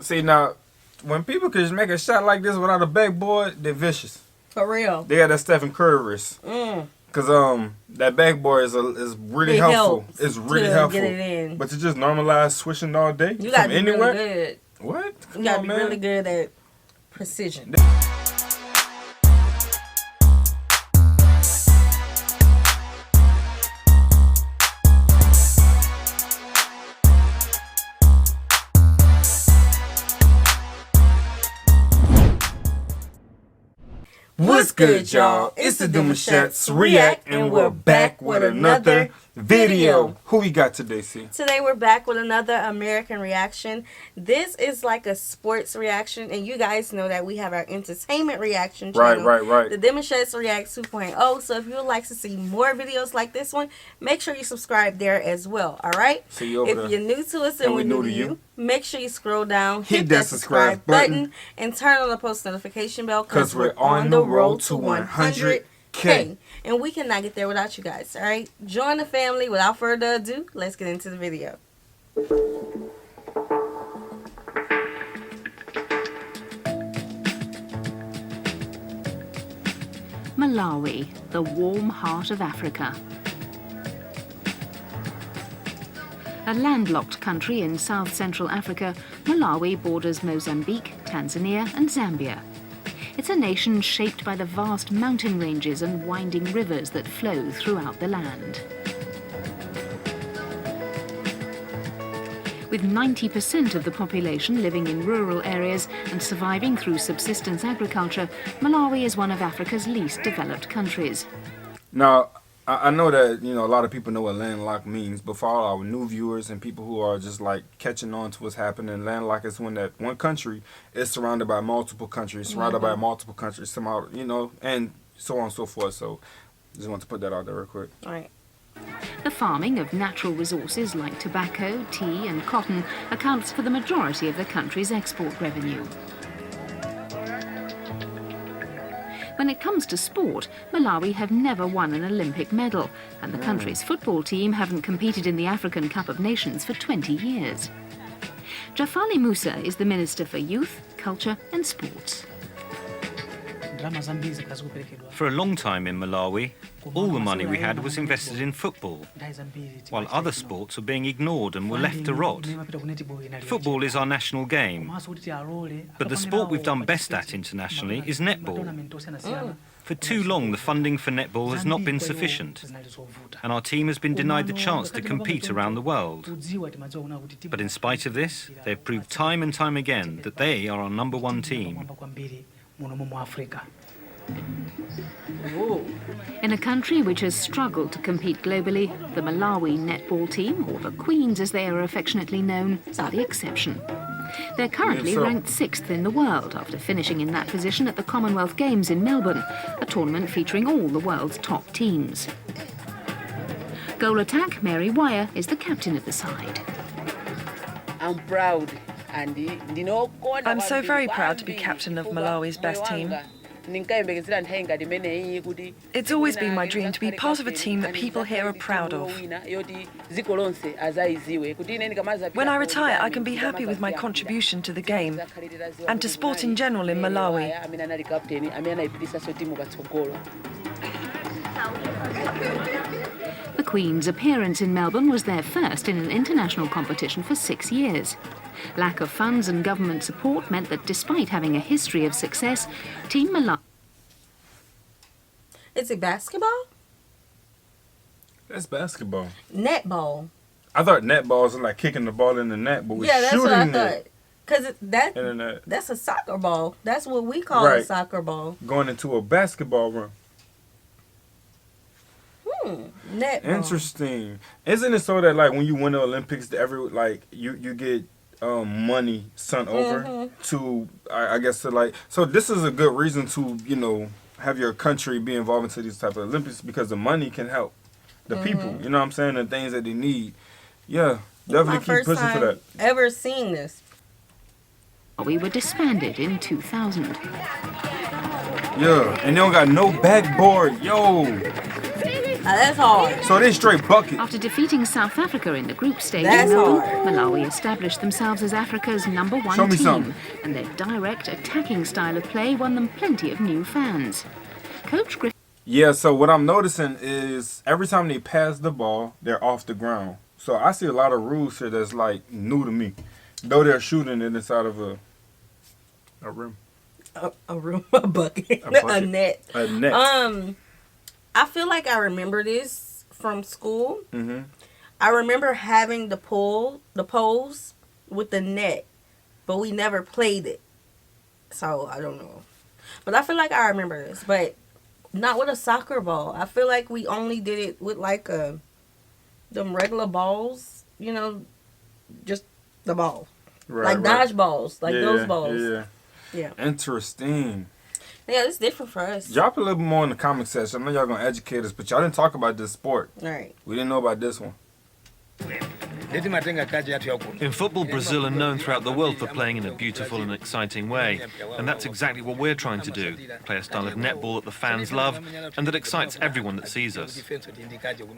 See, now, when people can just make a shot like this without a backboard, they're vicious. For real. They got that Stephen Curry wrist. Because that backboard is really helpful. It's really helpful. Get it in. But to just normalize swishing all day you gotta from be anywhere? Really good. What? You gotta be really good at precision. What's good, y'all? It's the Demouchets REACT, and we're back with another video. Who we got today, C? Today we're back with another American reaction. This is like a sports reaction, and you guys know that we have our entertainment reaction channel. Right. The Demouchets REACT 2.0. So if you would like to see more videos like this one, make sure you subscribe there as well. All right? See you over there. If you're new to us and we're new to you, make sure you scroll down, hit that subscribe button, and turn on the post notification bell because we're on the road to 100K. And we cannot get there without you guys, all right? Join the family. Without further ado, let's get into the video. Malawi, the warm heart of Africa. A landlocked country in south-central Africa, Malawi borders Mozambique, Tanzania and Zambia. It's a nation shaped by the vast mountain ranges and winding rivers that flow throughout the land. With 90% of the population living in rural areas and surviving through subsistence agriculture, Malawi is one of Africa's least developed countries. Now, I know that, a lot of people know what landlocked means, but for all our new viewers and people who are just like catching on to what's happening, landlocked is when that one country is surrounded by multiple countries, somehow, and so on and so forth. So just want to put that out there real quick. All right. The farming of natural resources like tobacco, tea and cotton accounts for the majority of the country's export revenue. When it comes to sport, Malawi have never won an Olympic medal, and the country's football team haven't competed in the African Cup of Nations for 20 years. Jafali Musa is the Minister for Youth, Culture and Sports. For a long time in Malawi, all the money we had was invested in football, while other sports were being ignored and were left to rot. Football is our national game, but the sport we've done best at internationally is netball. For too long, the funding for netball has not been sufficient, and our team has been denied the chance to compete around the world. But in spite of this, they've proved time and time again that they are our #1 team. In a country which has struggled to compete globally, the Malawi netball team, or the Queens as they are affectionately known, are the exception. They're currently ranked 6th in the world after finishing in that position at the Commonwealth Games in Melbourne, a tournament featuring all the world's top teams. Goal attack, Myrie Waya is the captain of the side. I'm proud. I'm so very proud to be captain of Malawi's best team. It's always been my dream to be part of a team that people here are proud of. When I retire, I can be happy with my contribution to the game and to sport in general in Malawi. The Queen's appearance in Melbourne was their first in an international competition for 6 years. Lack of funds and government support meant that despite having a history of success, Team Malawi... Is it basketball? That's basketball. Netball. I thought netball was like kicking the ball in the net, but we're that's shooting what I it. Because that's a soccer ball. That's what we call a soccer ball. Going into a basketball room. Netball. Interesting. Isn't it so that like when you win the Olympics, you get money sent over to I guess to like, so this is a good reason to have your country be involved into these type of Olympics, because the money can help the people, you know what I'm saying, the things that they need. Yeah, definitely keep pushing for that. Ever seen this? We were disbanded in 2000. Yeah, and they don't got no backboard, yo. That's hard. So they straight bucket. After defeating South Africa in the group stage That's in Melbourne, hard. Malawi established themselves as Africa's #1 Show me team, something. and their direct attacking style of play won them plenty of new fans. Coach Griffin Yeah, so what I'm noticing is every time they pass the ball, they're off the ground. So I see a lot of rules here that's like new to me. Though they're shooting it inside of a rim. A room, a bucket, A bucket. a net. A net. I feel like I remember this from school. Mm-hmm. I remember having the poles with the net, but we never played it. So I don't know. But I feel like I remember this, but not with a soccer ball. I feel like we only did it with like them regular balls, you know, just the ball. Right, like right. dodgeballs, like those balls. Yeah. Yeah. Interesting. Yeah, it's different for us. Drop a little bit more in the comment section. I know y'all gonna educate us, but y'all didn't talk about this sport. All right. We didn't know about this one. In football, Brazil are known throughout the world for playing in a beautiful and exciting way. And that's exactly what we're trying to do. Play a style of netball that the fans love and that excites everyone that sees us.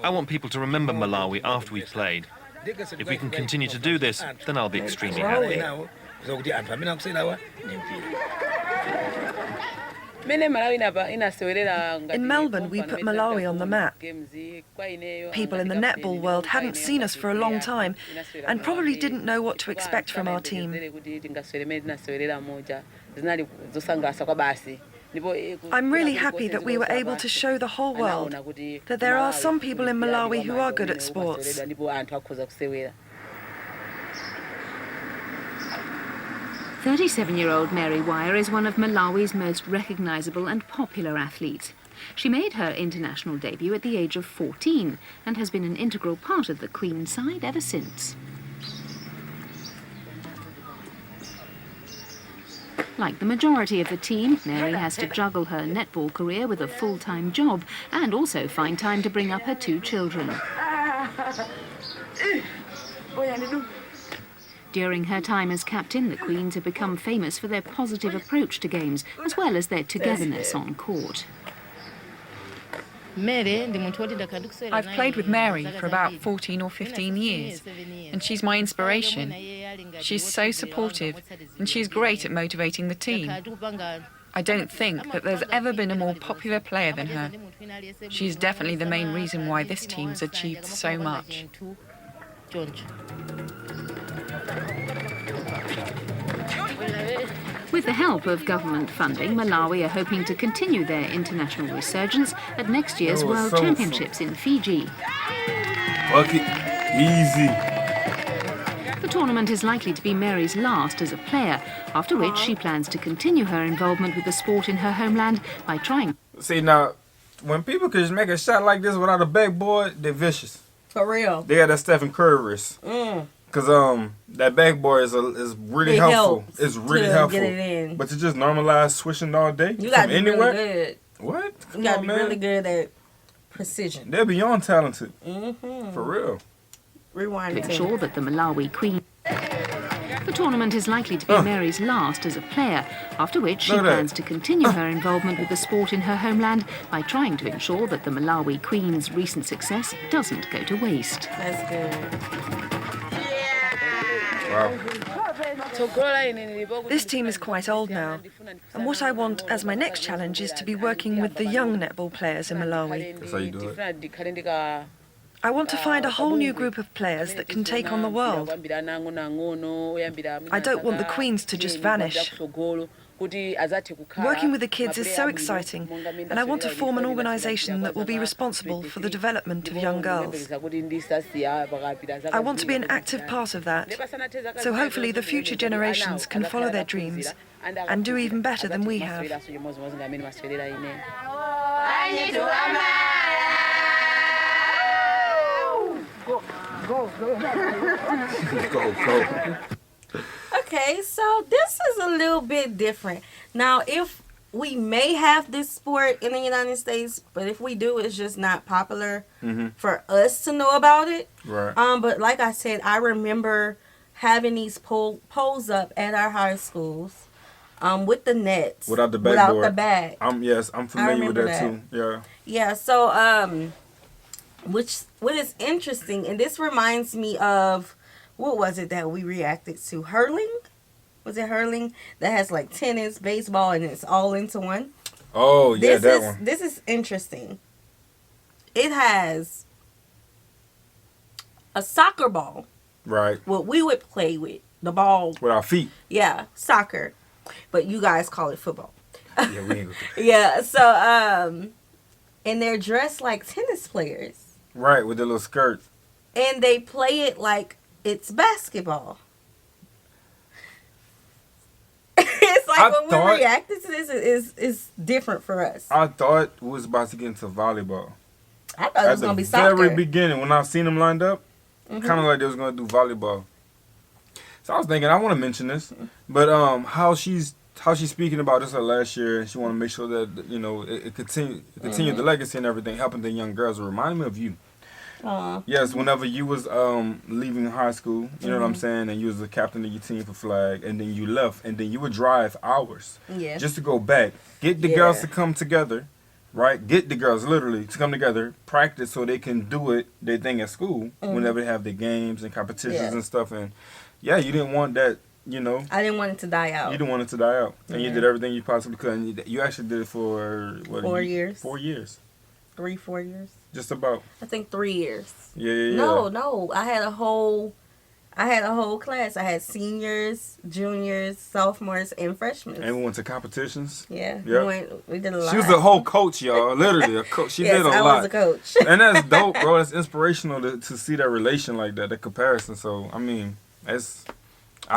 I want people to remember Malawi after we've played. If we can continue to do this, then I'll be extremely happy. In Melbourne, we put Malawi on the map. People in the netball world hadn't seen us for a long time and probably didn't know what to expect from our team. I'm really happy that we were able to show the whole world that there are some people in Malawi who are good at sports. 37-year-old Myrie Waya is one of Malawi's most recognisable and popular athletes. She made her international debut at the age of 14 and has been an integral part of the Queen side ever since. Like the majority of the team, Myrie has to juggle her netball career with a full-time job and also find time to bring up her 2 children. During her time as captain, the Queens have become famous for their positive approach to games, as well as their togetherness on court. I've played with Myrie for about 14 or 15 years, and she's my inspiration. She's so supportive, and she's great at motivating the team. I don't think that there's ever been a more popular player than her. She's definitely the main reason why this team's achieved so much. With the help of government funding, Malawi are hoping to continue their international resurgence at next year's World Championships in Fiji. Bucket. Easy. The tournament is likely to be Myrie's last as a player, after which she plans to continue her involvement with the sport in her homeland by trying... See, now, when people can just make a shot like this without a backboard, they're vicious. For real. They got that Stephen Curry wrist. Because that backboard is really helpful. It's really helpful. Get it in. But to just normalize swishing all day You got to be anywhere? really good. What? You got to be really good at precision. They're beyond talented. For real. Rewind to it. ensure that the Malawi Queen... The tournament is likely to be Myrie's last as a player, after which she plans to continue her involvement with the sport in her homeland by trying to ensure that the Malawi Queen's recent success doesn't go to waste. That's good. Wow. This team is quite old now, and what I want as my next challenge is to be working with the young netball players in Malawi. That's how you do it. I want to find a whole new group of players that can take on the world. I don't want the Queens to just vanish. Working with the kids is so exciting, and I want to form an organisation that will be responsible for the development of young girls. I want to be an active part of that, so hopefully the future generations can follow their dreams and do even better than we have. Go. Okay, so this is a little bit different. Now, if we may have this sport in the United States, but if we do, it's just not popular for us to know about it. Right. But like I said, I remember having these poles up at our high schools with the nets. Without the backboard. Without the bag. I'm familiar with that too. Yeah. Yeah, so what is interesting, and this reminds me of, what was it that we reacted to? Hurling? Was it hurling? That has like tennis, baseball, and it's all into one. Oh, yeah, that one. This is interesting. It has a soccer ball. Right. What we would play with. The ball. With our feet. Yeah, soccer. But you guys call it football. Yeah, we ain't Yeah, so, and they're dressed like tennis players. Right, with the little skirt. And they play it like it's basketball. It's like when we reacted to this, is different for us. I thought we was about to get into volleyball. I thought it was going to be soccer. At the very beginning, when I seen them lined up, kind of like they was going to do volleyball. So I was thinking, I want to mention this, but how she's speaking about this last year, and she want to make sure that, you know, it continue the legacy and everything, helping the young girls. It reminded me of you. Yes, whenever you was leaving high school, you know what I'm saying, and you was the captain of your team for flag, and then you left, and then you would drive hours just to go back, get the girls to come together, right? Get the girls literally to come together, practice so they can do their thing at school whenever they have their games and competitions and stuff. And yeah, you didn't want that, you know. I didn't want it to die out. You didn't want it to die out, and you did everything you possibly could. And you actually did it for what? 4 years. 4 years. 3-4 years. Just about. I think 3 years. Yeah. No. I had a whole class. I had seniors, juniors, sophomores, and freshmen. And we went to competitions. Yeah. Yep. We did a lot. She was a whole coach, y'all. Literally a coach. She did a lot. I was a coach. And that's dope, bro. That's inspirational to see that relation like that, that comparison. So, I mean, I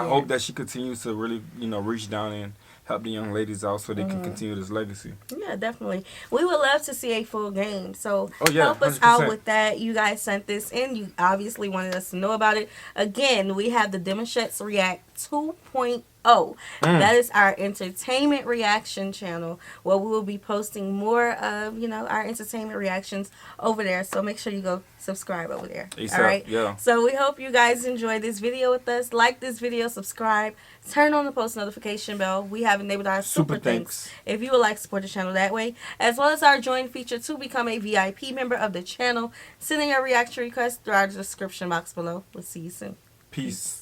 hope that she continues to really, you know, reach down and help the young ladies out so they can continue this legacy. Yeah, definitely. We would love to see a full game. So help us 100%. out with that. You guys sent this in. You obviously wanted us to know about it. Again, we have the Demouchets REACT 2.0. That is our entertainment reaction channel where we will be posting more of, you know, our entertainment reactions over there. So make sure you go subscribe over there. All right? Yeah. So we hope you guys enjoyed this video with us. Like this video, subscribe, turn on the post notification bell. We have enabled our super thanks if you would like to support the channel that way, as well as our join feature to become a VIP member of the channel. Sending a reaction request through our description box below. We'll see you soon. Peace.